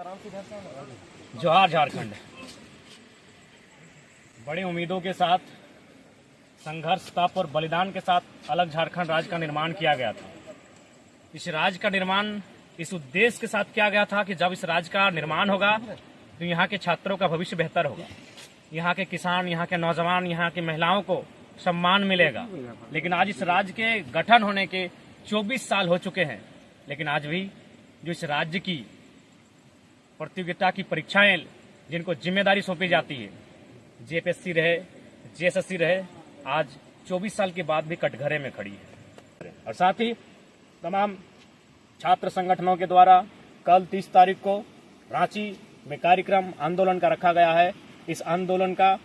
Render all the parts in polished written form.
जोहार झारखंड। बड़ी उम्मीदों के साथ, संघर्ष, तप और बलिदान के साथ अलग झारखंड राज्य का निर्माण किया गया था। इस राज्य का निर्माण इस उद्देश्य के साथ किया गया था कि जब इस राज्य का निर्माण होगा तो यहाँ के छात्रों का भविष्य बेहतर होगा, यहाँ के किसान, यहाँ के नौजवान, यहाँ की महिलाओं को सम्मान मिलेगा। लेकिन आज इस राज्य के गठन होने के 24 साल हो चुके हैं, लेकिन आज भी जो इस राज्य की प्रतियोगिता की परीक्षाएं जिनको जिम्मेदारी सौंपी जाती है, जेपीएससी रहे, जेएसएससी रहे, आज 24 साल के बाद भी कटघरे में खड़ी है। और साथ ही तमाम छात्र संगठनों के द्वारा कल 30 तारीख को रांची में कार्यक्रम आंदोलन का रखा गया है। इस आंदोलन का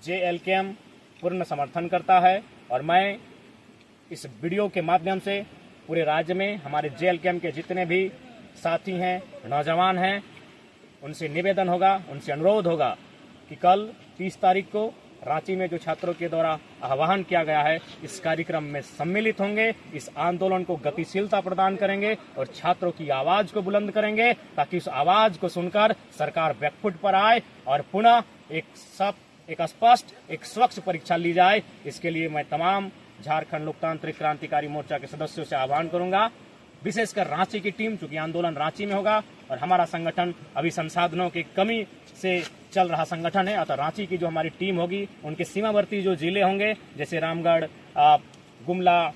जेएलकेएम पूर्ण समर्थन करता है और मैं इस वीडियो के माध्यम से पूरे राज्य में हमारे जेएलकेएम के जितने भी साथी हैं, नौजवान हैं, उनसे निवेदन होगा, उनसे अनुरोध होगा कि कल 30 तारीख को रांची में जो छात्रों के द्वारा आह्वान किया गया है, इस कार्यक्रम में सम्मिलित होंगे, इस आंदोलन को गतिशीलता प्रदान करेंगे और छात्रों की आवाज को बुलंद करेंगे ताकि उस आवाज को सुनकर सरकार बैकफुट पर आए और पुनः एक स्पष्ट, एक स्वच्छ परीक्षा ली जाए। इसके लिए मैं तमाम झारखंड लोकतांत्रिक क्रांतिकारी मोर्चा के सदस्यों से आह्वान करूंगा, विशेषकर रांची की टीम, चूंकि आंदोलन रांची में होगा और हमारा संगठन अभी संसाधनों की कमी से चल रहा संगठन है, अतः रांची की जो हमारी टीम होगी, उनके सीमावर्ती जो जिले होंगे जैसे रामगढ़, गुमला,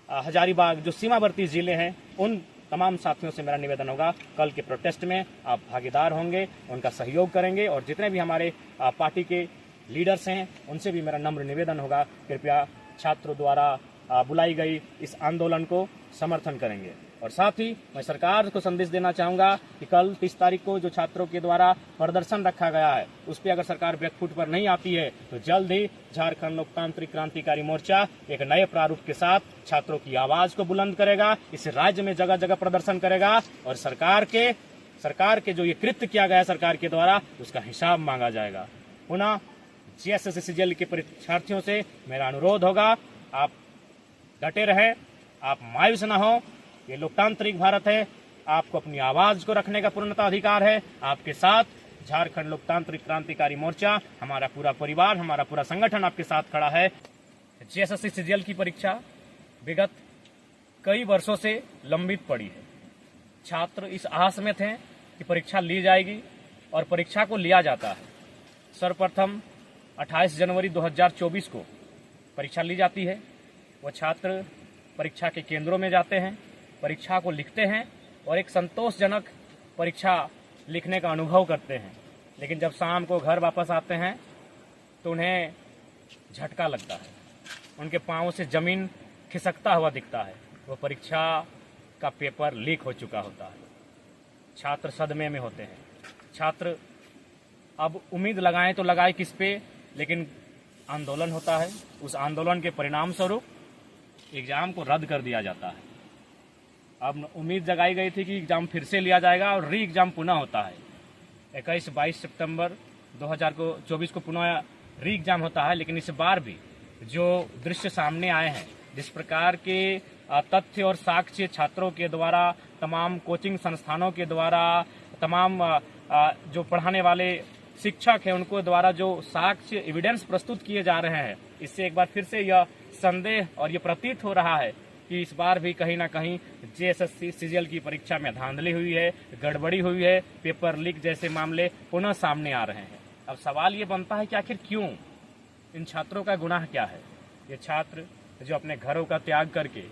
हजारीबाग, जो सीमावर्ती जिले हैं, उन तमाम साथियों से मेरा निवेदन होगा कल के प्रोटेस्ट में आप भागीदार होंगे, उनका सहयोग करेंगे और जितने भी हमारे पार्टी के लीडर्स हैं उनसे भी मेरा नम्र निवेदन होगा, कृपया छात्रों द्वारा बुलाई गई इस आंदोलन को समर्थन करेंगे। और साथ ही मैं सरकार को संदेश देना चाहूंगा कि कल 30 तारीख को जो छात्रों के द्वारा प्रदर्शन रखा गया है, उस पर अगर सरकार बैकफुट पर नहीं आती है तो जल्द ही झारखंड लोकतांत्रिक क्रांतिकारी मोर्चा एक नए प्रारूप के साथ छात्रों की आवाज को बुलंद करेगा, इस राज्य में जगह जगह प्रदर्शन करेगा और सरकार के जो ये कृत्य किया गया है सरकार के द्वारा, उसका हिसाब मांगा जाएगा। पुनः जेएसएससी सीजीएल के परीक्षार्थियों से मेरा अनुरोध होगा, आप डटे रहें, आप मायूस न हो। ये लोकतांत्रिक भारत है, आपको अपनी आवाज को रखने का पूर्णतः अधिकार है। आपके साथ झारखंड लोकतांत्रिक क्रांतिकारी मोर्चा, हमारा पूरा परिवार, हमारा पूरा संगठन आपके साथ खड़ा है। जेएसएससी सीजीएल की परीक्षा विगत कई वर्षों से लंबित पड़ी है। छात्र इस आस में थे कि परीक्षा ली जाएगी और परीक्षा को लिया जाता है। सर्वप्रथम 28 जनवरी 2024 को परीक्षा ली जाती है। वो छात्र परीक्षा के केंद्रों में जाते हैं, परीक्षा को लिखते हैं और एक संतोषजनक परीक्षा लिखने का अनुभव करते हैं। लेकिन जब शाम को घर वापस आते हैं तो उन्हें झटका लगता है, उनके पांवों से जमीन खिसकता हुआ दिखता है। वो परीक्षा का पेपर लीक हो चुका होता है। छात्र सदमे में होते हैं। छात्र अब उम्मीद लगाएं तो लगाए किस पे, लेकिन आंदोलन होता है। उस आंदोलन के परिणाम स्वरूप एग्जाम को रद्द कर दिया जाता है। अब उम्मीद जगाई गई थी कि एग्जाम फिर से लिया जाएगा और री एग्जाम पुनः होता है। 21-22 सितंबर 2024 को पुनः री एग्जाम होता है। लेकिन इस बार भी जो दृश्य सामने आए हैं, जिस प्रकार के तथ्य और साक्ष्य छात्रों के द्वारा, तमाम कोचिंग संस्थानों के द्वारा, तमाम जो पढ़ाने वाले शिक्षक हैं उनको द्वारा जो साक्ष्य एविडेंस प्रस्तुत किए जा रहे हैं, इससे एक बार फिर से यह संदेह और ये प्रतीत हो रहा है कि इस बार भी कहीं ना कहीं जेएसएससी सीजीएल की परीक्षा में धांधली हुई है, गड़बड़ी हुई है, पेपर लीक जैसे मामले पुनः सामने आ रहे हैं। अब सवाल ये बनता है कि आखिर क्यों, इन छात्रों का गुनाह क्या है? ये छात्र जो अपने घरों का त्याग करके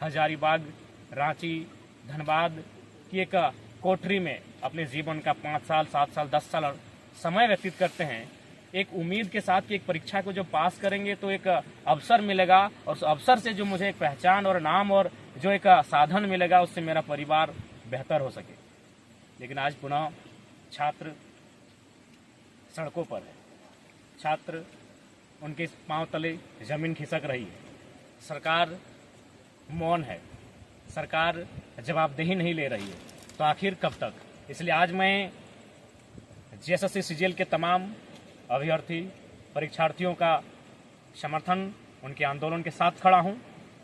हजारीबाग, रांची, धनबाद की एक कोठरी में अपने जीवन का 5 साल, 7 साल, 10 साल समय व्यतीत करते हैं, एक उम्मीद के साथ कि एक परीक्षा को जो पास करेंगे तो एक अवसर मिलेगा और उस अवसर से जो मुझे एक पहचान और नाम और जो एक साधन मिलेगा, उससे मेरा परिवार बेहतर हो सके। लेकिन आज पुनः छात्र सड़कों पर है। छात्र, उनके पांव तले जमीन खिसक रही है। सरकार मौन है, सरकार जवाबदेही नहीं ले रही है, तो आखिर कब तक? इसलिए आज मैं जेएसएससी सीजीएल के तमाम अभ्यर्थी परीक्षार्थियों का समर्थन, उनके आंदोलन के साथ खड़ा हूं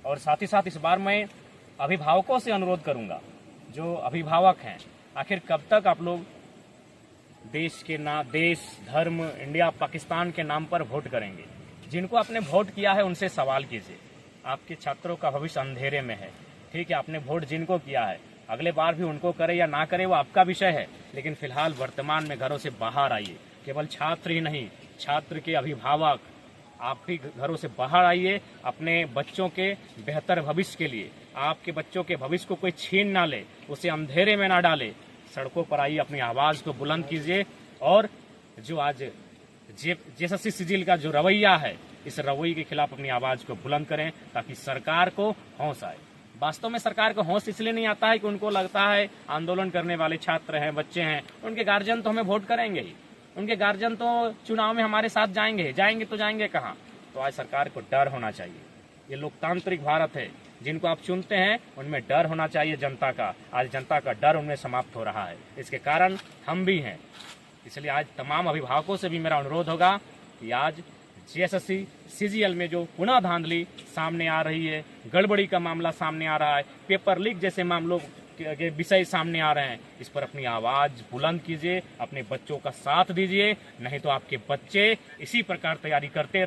और साथ ही साथ इस बार मैं अभिभावकों से अनुरोध करूंगा, जो अभिभावक हैं आखिर कब तक आप लोग देश धर्म, इंडिया, पाकिस्तान के नाम पर वोट करेंगे? जिनको आपने वोट किया है उनसे सवाल कीजिए। आपके छात्रों का भविष्य अंधेरे में है। ठीक है, आपने वोट जिनको किया है, अगले बार भी उनको करे या ना करे वो आपका विषय है, लेकिन फिलहाल वर्तमान में घरों से बाहर आइए। केवल छात्र ही नहीं, छात्र के अभिभावक आप भी घरों से बाहर आइए। अपने बच्चों के बेहतर भविष्य के लिए, आपके बच्चों के भविष्य को कोई छीन ना ले, उसे अंधेरे में ना डाले। सड़कों पर आइए, अपनी आवाज को बुलंद कीजिए और जो आज जेएसएससी सिजिल का जो रवैया है, इस रवैये के खिलाफ अपनी आवाज को बुलंद करें ताकि सरकार को होश आए। वास्तव में सरकार को होश इसलिए नहीं आता है कि उनको लगता है आंदोलन करने वाले छात्र हैं, बच्चे हैं, उनके गार्जियन तो हमें वोट करेंगे ही, उनके गार्जियन तो चुनाव में हमारे साथ जाएंगे तो जाएंगे कहाँ। तो आज सरकार को डर होना चाहिए। ये लोकतांत्रिक भारत है, जिनको आप चुनते हैं उनमें डर होना चाहिए जनता का। आज जनता का डर उनमें समाप्त हो रहा है, इसके कारण हम भी हैं। इसलिए आज तमाम अभिभावकों से भी मेरा अनुरोध होगा कि आज जेएसएससी सीजीएल में जो पुनः धांधली सामने आ रही है, गड़बड़ी का मामला सामने आ रहा है, पेपर लीक जैसे मामलों के विषय सामने आ रहे हैं, इस पर अपनी आवाज बुलंद कीजिए, अपने बच्चों का साथ दीजिए। नहीं तो आपके बच्चे इसी प्रकार तैयारी करते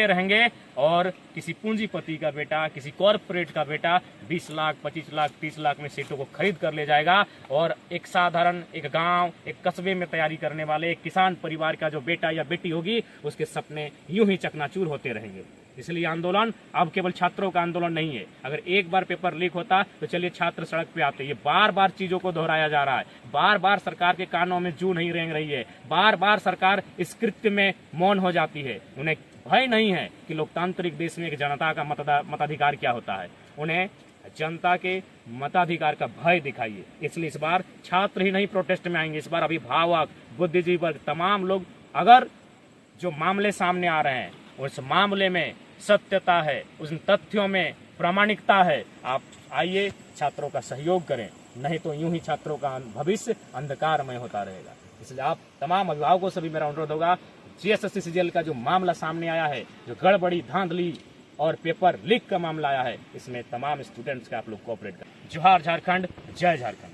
रहेंगे और किसी पूंजीपति का बेटा, किसी कॉरपोरेट का बेटा 20 लाख, 25 लाख, 30 लाख में सीटों को खरीद कर ले जाएगा और एक साधारण, एक गांव, एक कस्बे में तैयारी करने वाले एक किसान परिवार का जो बेटा या बेटी होगी, उसके सपने यूं ही चकनाचूर होते रहेंगे। इसलिए आंदोलन अब केवल छात्रों का आंदोलन नहीं है। अगर एक बार पेपर लीक होता तो चलिए छात्र सड़क पे आते। ये बार बार चीजों को दोहराया जा रहा है, बार बार सरकार के कानों में जू नहीं रेंग रही है, बार बार सरकार इस कृत्य में मौन हो जाती है। उन्हें भय नहीं है कि लोकतांत्रिक देश में एक जनता का मताधिकार क्या होता है। उन्हें जनता के मताधिकार का भय दिखाइए। इसलिए इस बार छात्र ही नहीं प्रोटेस्ट में आएंगे, इस बार अभिभावक, बुद्धिजीवी वर्ग, तमाम लोग। अगर जो मामले सामने आ रहे हैं उस मामले में सत्यता है, उन तथ्यों में प्रामाणिकता है, आप आइए, छात्रों का सहयोग करें। नहीं तो यूं ही छात्रों का भविष्य अंधकारमय होता रहेगा। इसलिए आप तमाम अभिभावकों से भी मेरा अनुरोध होगा, जेएसएससी सीजीएल का जो मामला सामने आया है, जो गड़बड़ी, धांधली और पेपर लीक का मामला आया है, इसमें तमाम स्टूडेंट्स का आप लोग कोऑपरेट करें। जोहार झारखंड, जय झारखंड।